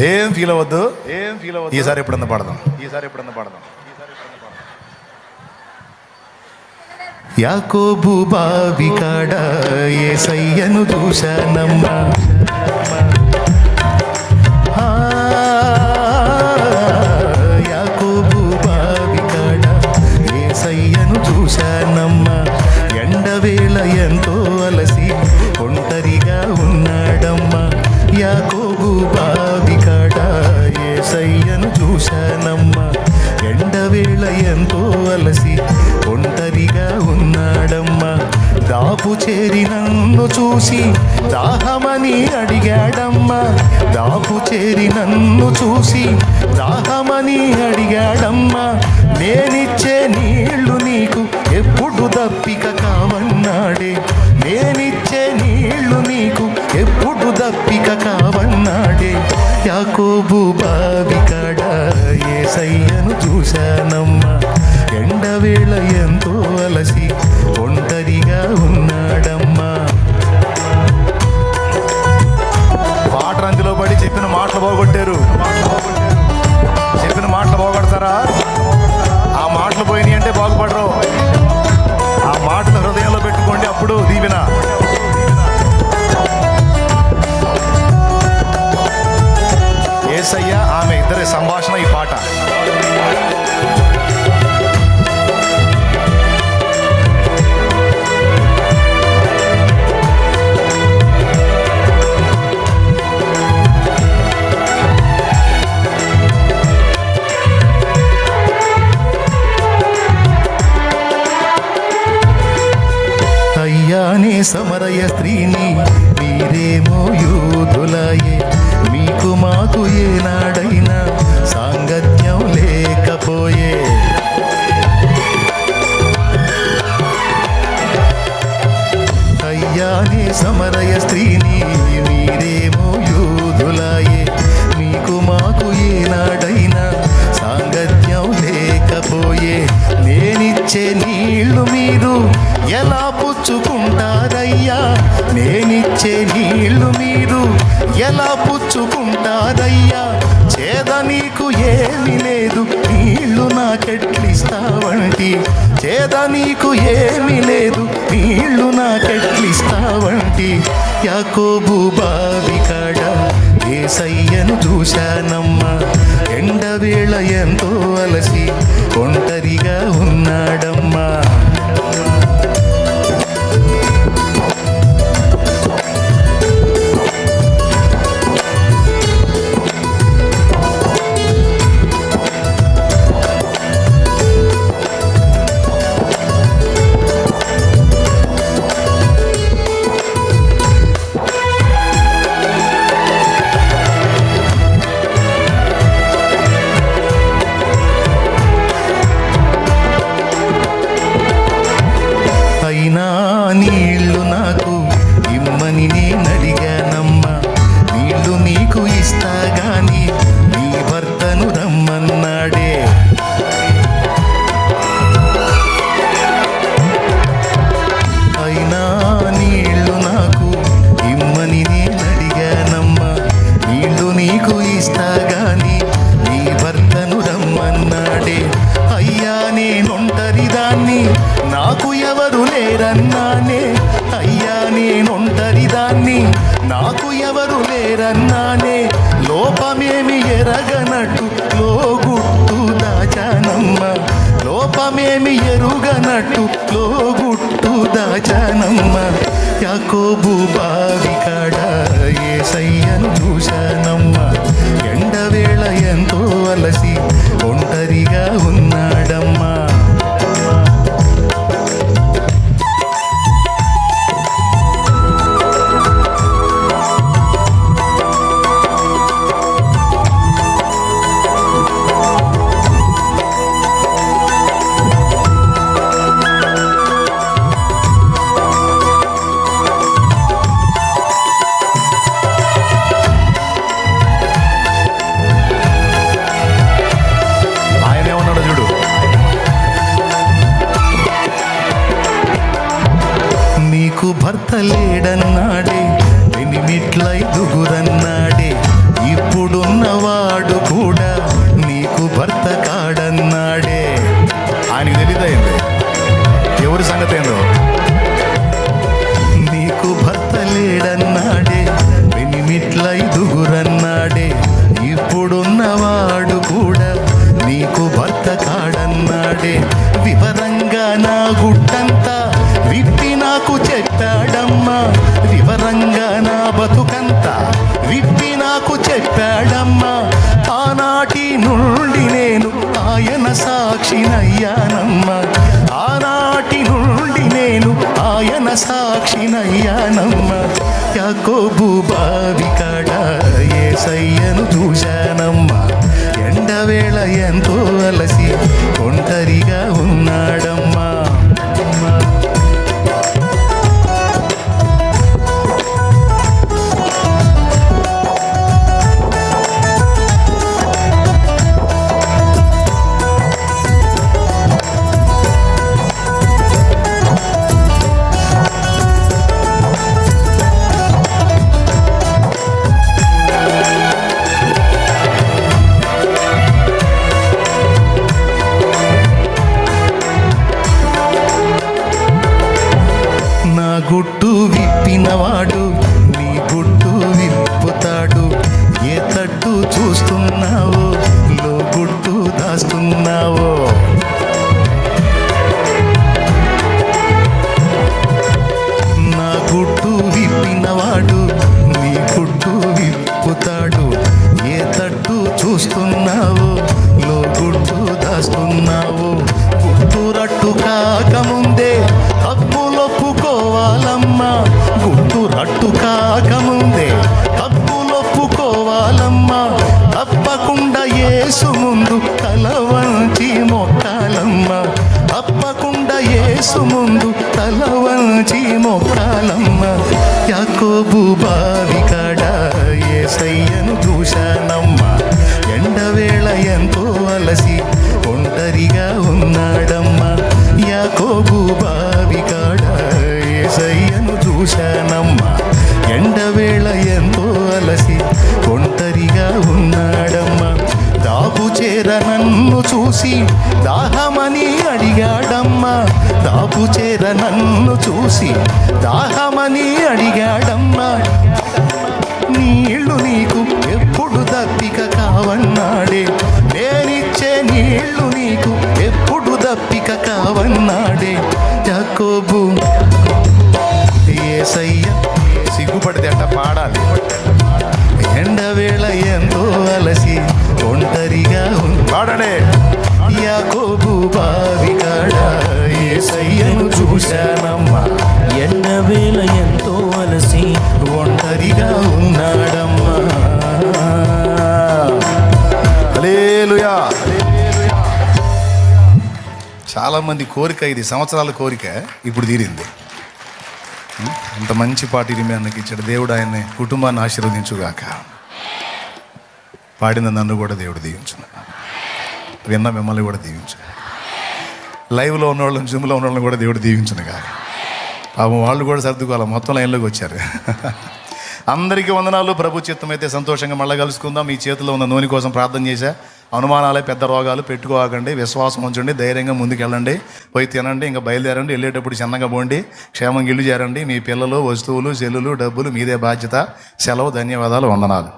ఏం ఫీల్ అవ్వద్దు. ఈసారి ఎప్పుడన్నా పడదాం. యాకోబు బావి కాడ యేసయ్యను చూశానమ్మా, యాకోబు బావి కాడ యేసయ్యను చూశానమ్మా. ఎండవేళ ఎంతో అలసి ఒంటరిగా ఉన్నాడమ్మా. యాకోబు బావి కాడ యేసయ్యను చూశానమ్మా. ఎండవేళ ఎంతో అలసి ఒంటరిగా ఉన్నాడమ్మా. దాపు చేరి నన్ను చూసి దాహమని అడిగాడమ్మా. దాపు చేరి నన్ను చూసి దాహమని అడిగాడమ్మా. నేనిచ్చే నీళ్లు నీకు ఎప్పుడు దప్పిక కావన్నాడే. నేనిచ్చే నీళ్లు నీకు ఎప్పుడు దప్పిక కావన్నాడే. యాకోబు బావి కాడ యేసయ్యను చూశానమ్మా. ఎండవేళ ఎంతో అలసి ఒంటరిగా ఉన్నాడమ్మా. వాటర్ అందులో పడి చెప్పిన మాటలు పోగొట్టారు. చెప్పిన మాటలు పోగొడతారా? ఆ మాటలు పోయినాయి అంటే బాగుపడరు. ఆ మాటలు హృదయంలో పెట్టుకోండి, అప్పుడు దీవెన. యేసయ్య ఆమె ఇద్దరి సంభాషణ ఈ పాట. అయ్యానే సమరయ స్త్రీని మీరేమో యూదులాయే. మీకు మాకు ఏనాడైనా సాంగత్యం లేకపోయే. అయ్యానే సమరయ స్త్రీని మీరేమో యూదులాయే. మీకు మాకు ఏనాడైనా సాంగత్యం లేకపోయే. నేనిచ్చే నీళ్లు మీరు ఎలా పుచ్చుకుంటారయ్యా. నేనిచ్చే నీళ్లు మీరు ఎలా పుచ్చుకుంటారయ్యా. చేద నీకు ఏమి లేదు నీళ్లు నాకెట్లిస్తావంటి. చేద నీకు ఏమి లేదు నీళ్లు నాకెట్లిస్తావంటి. యాకోబు బావి కాడ యేసయ్యను చూశానమ్మా. ఎండవేళ ఎంతో అలసి ఒంటరిగా ఉన్నాడమ్మా. అయినా నీళ్లు నాకు ఇమ్మని నేనడిగానమ్మా. నీళ్లు నీకు ఇస్తా గాని నీ భర్తను రమ్మన్నాడే. అయినా నీళ్లు నాకు ఇమ్మని నేనడిగానమ్మా. నీళ్లు నీకు ఇస్తా గాని నీ భర్తను రమ్మన్నాడే. అయ్యా నేనొంటరిదాన్ని నాకు ఎవరు లేరన్నానే. అయ్యా నేనొంటరిదాన్ని నాకు ఎవరు లేరన్నానే. లోపమేమి ఎరగనట్టు లోగుట్టు దాచానమ్మ. లోపమేమి ఎరుగనట్టు లోగుట్టు దాచానమ్మ. యాకోబు బావి కాడ యేసయ్యను చూశానమ్మా. ఎండవేళ ఎంతో అలసి ఒంటరిగా ఉన్నాడమ్మా. భర్త లేడన్నాడే. ఎనిమిట్లై దుగురన్నాడే. ఇప్పుడున్న యాకోబు బావి కాడ యేసయ్యను చూశానమ్మా, ఎండవేళ ఎంతో అలసి ఒంటరిగా ఉన్నాడమ్మా. నా గుట్టు విప్పినవాడు నీ గుట్టు విప్పుతాడు, ఏ తట్టు చూస్తున్నావో లో గుట్టు దాస్తున్నావో. నా గుట్టు విప్పినవాడు నీ గుట్టు విప్పుతాడు, ఏ తట్టు చూస్తున్నావో లో గుట్టు దాస్తున్నావో. గుట్టు రట్టు కాకముందే తప్పులొప్పుకోవాలమ్మా, గుట్టు రట్టు కాకముందే తప్పులొప్పుకోవాలమ్మా. తప్పకుండా యేసు ముందు తల వంచి మొక్కాలమ్మా, తప్పకుండా యేసు ముందు తల వంచి మొక్కాలమ్మా. యాకోబు బావి కాడ యేసయ్యను చూశానమ్మా, ఎండవేళ ఎంతో అలసి ఒంటరిగా ఉన్నాడమ్మా. యాకోబు బావి కాడ యేసయ్యను చూశానమ్మా, ఎండవేళ ఎంతో అలసి ఒంటరిగా ఉన్నాడమ్మా. దాపు చేర నన్ను చూసి దాహమని అడిగాడమ్మా, దాపు చేర నన్ను చూసి దాహమని అడిగాడమ్మా. నీళ్లు నీకు ఎప్పుడు దప్పిక కావన్నాడే, నేనిచ్చే నీళ్లు నీకు ఎప్పుడు దప్పిక కావన్నాడే. యాకోబు యేసయ్య సిగ్గుపడితే అట్ట పాడాలి. ఎండవేళ ఎంతో అలసి ఒంటరిగా పాడనే. యాకోబు బావి కాడ యేసయ్యను చూశానమ్మా, ఎండవేళ ఎంతో అలసి ఒంటరిగా ఉన్నాడమ్మా. హల్లెలూయా. చాలామంది కోరిక ఇది, సంవత్సరాల కోరిక ఇప్పుడు తీరింది. అంత మంచి పాట ఇరిమి అన్నకి ఇచ్చాడు దేవుడు, ఆయన్ని కుటుంబాన్ని ఆశీర్వదించుగాక. పాడిన నన్ను కూడా దేవుడు దీవించును, విన్న మిమ్మల్ని కూడా దీవించు, లైవ్లో ఉన్న వాళ్ళని జూమ్లో ఉన్న వాళ్ళని కూడా దేవుడు దీవించును కాక. పాపం వాళ్ళు కూడా సర్దుకోవాలి, మొత్తం లైన్లోకి వచ్చారు. అందరికీ వందనాలు. ప్రభు చిత్తమైతే సంతోషంగా మళ్ళీ కలుసుకుందాం. మీ చేతిలో ఉన్న నూనె కోసం ప్రార్థన చేశా. అనుమానాలే పెద్ద రోగాలు పెట్టుకోకండి, విశ్వాసం ఉంచండి, ధైర్యంగా ముందుకెళ్ళండి, పోయి తినండి, ఇంకా బయలుదేరండి, వెళ్ళేటప్పుడు చిన్నగా పోండి, క్షేమంగా ఇల్లు చేరండి. మీ పిల్లలు, వస్తువులు, సెల్లులు, డబ్బులు మీదే బాధ్యత. సెలవు. ధన్యవాదాలు, వందనాలు.